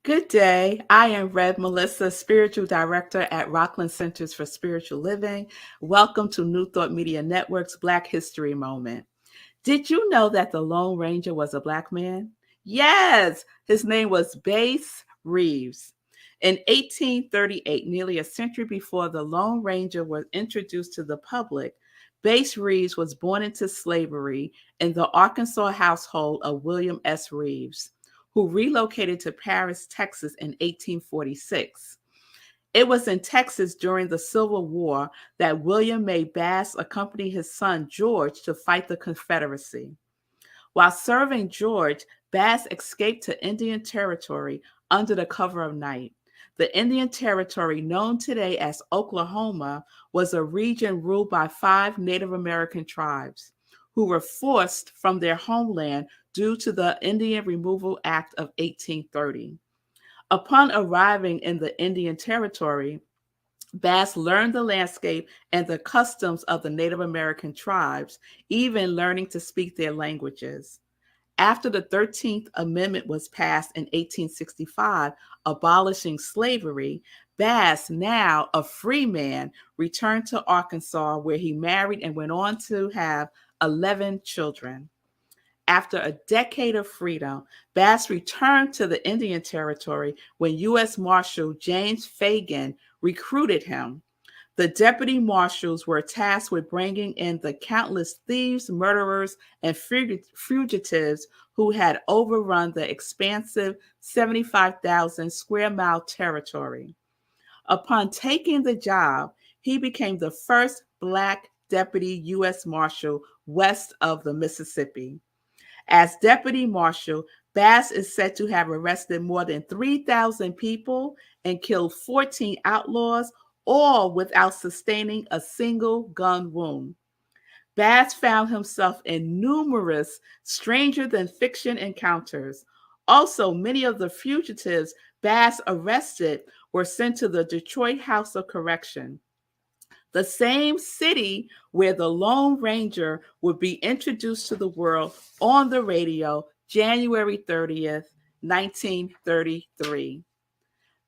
Good day. I am Melissa, Spiritual Director at Rockland Centers for Spiritual Living. Welcome to New Thought Media Network's Black History Moment. Did you know that the Lone Ranger was a Black man? Yes, his name was Reeves. In 1838, nearly a century before the Lone Ranger was introduced to the public, Reeves was born into slavery in the Arkansas household of William S. Reeves, who relocated to Paris, Texas in 1846. It was in Texas during the Civil War that William made Bass accompany his son George to fight the Confederacy. While serving George, Bass escaped to Indian Territory under the cover of night. The Indian Territory, known today as Oklahoma, was a region ruled by 5 Native American tribes who were forced from their homeland due to the Indian Removal Act of 1830. Upon arriving in the Indian Territory, Bass learned the landscape and the customs of the Native American tribes, even learning to speak their languages. After the 13th Amendment was passed in 1865, abolishing slavery, Bass, now a free man, returned to Arkansas, where he married and went on to have 11 children. After a decade of freedom, Bass returned to the Indian Territory when U.S. Marshal James Fagan recruited him. The deputy marshals were tasked with bringing in the countless thieves, murderers, and fugitives who had overrun the expansive 75,000 square mile territory. Upon taking the job, he became the first Black deputy U.S. Marshal west of the Mississippi. As deputy marshal, Bass is said to have arrested more than 3,000 people and killed 14 outlaws, all without sustaining a single gun wound. Bass found himself in numerous stranger-than-fiction encounters. Also, many of the fugitives Bass arrested were sent to the Detroit House of Correction, the same city where the Lone Ranger would be introduced to the world on the radio January 30th, 1933.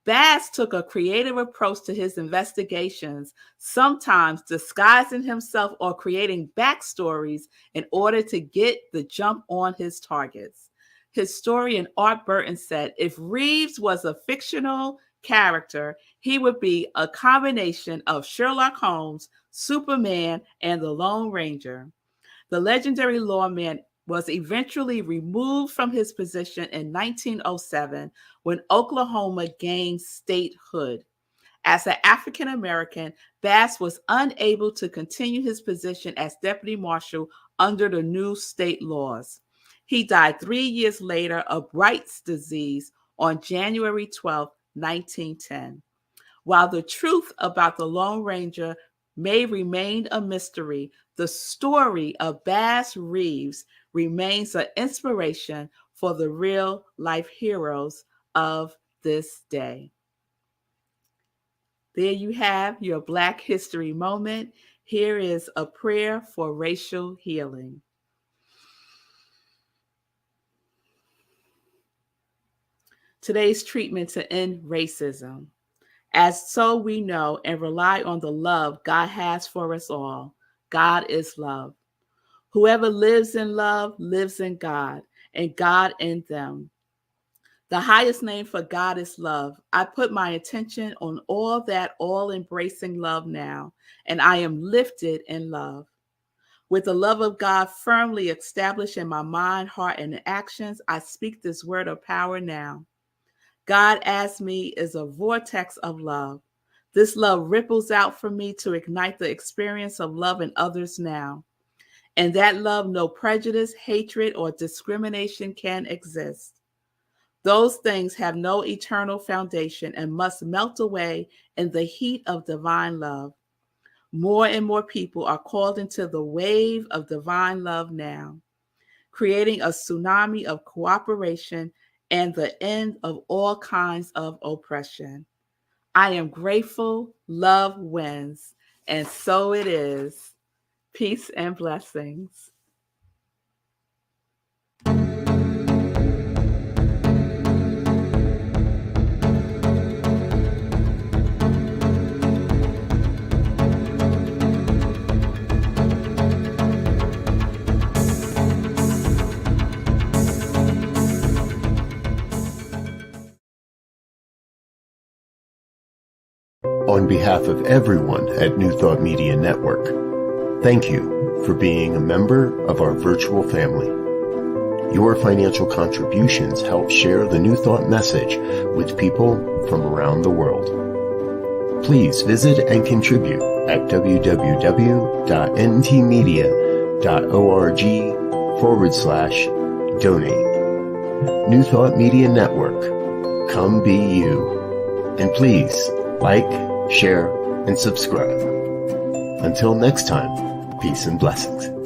Bass took a creative approach to his investigations, sometimes disguising himself or creating backstories in order to get the jump on his targets. Historian Art Burton said if Reeves was a fictional character, he would be a combination of Sherlock Holmes, Superman, and the Lone Ranger. The legendary lawman was eventually removed from his position in 1907 when Oklahoma gained statehood. As an African American, Bass was unable to continue his position as deputy marshal under the new state laws. He died 3 years later of Bright's disease on January 12, 1910. While the truth about the Lone Ranger may remain a mystery, the story of Bass Reeves remains an inspiration for the real life heroes of this day. There you have your Black History Moment. Here is a prayer for racial healing. Today's treatment to end racism. As so we know and rely on the love God has for us all. God is love. Whoever lives in love lives in God, and God in them. The highest name for God is love. I put my attention on all that all-embracing love now, and I am lifted in love. With the love of God firmly established in my mind, heart, and actions, I speak this word of power now. God as me is a vortex of love. This love ripples out from me to ignite the experience of love in others now. In that love, no prejudice, hatred, or discrimination can exist. Those things have no eternal foundation and must melt away in the heat of divine love. More and more people are called into the wave of divine love now, creating a tsunami of cooperation and the end of all kinds of oppression. I am grateful, love wins, and so it is. Peace and blessings. On behalf of everyone at New Thought Media Network, thank you for being a member of our virtual family. Your financial contributions help share the New Thought message with people from around the world. Please visit and contribute at www.ntmedia.org/donate. New Thought Media Network, come be you. And please like, share, and subscribe. Until next time, peace and blessings.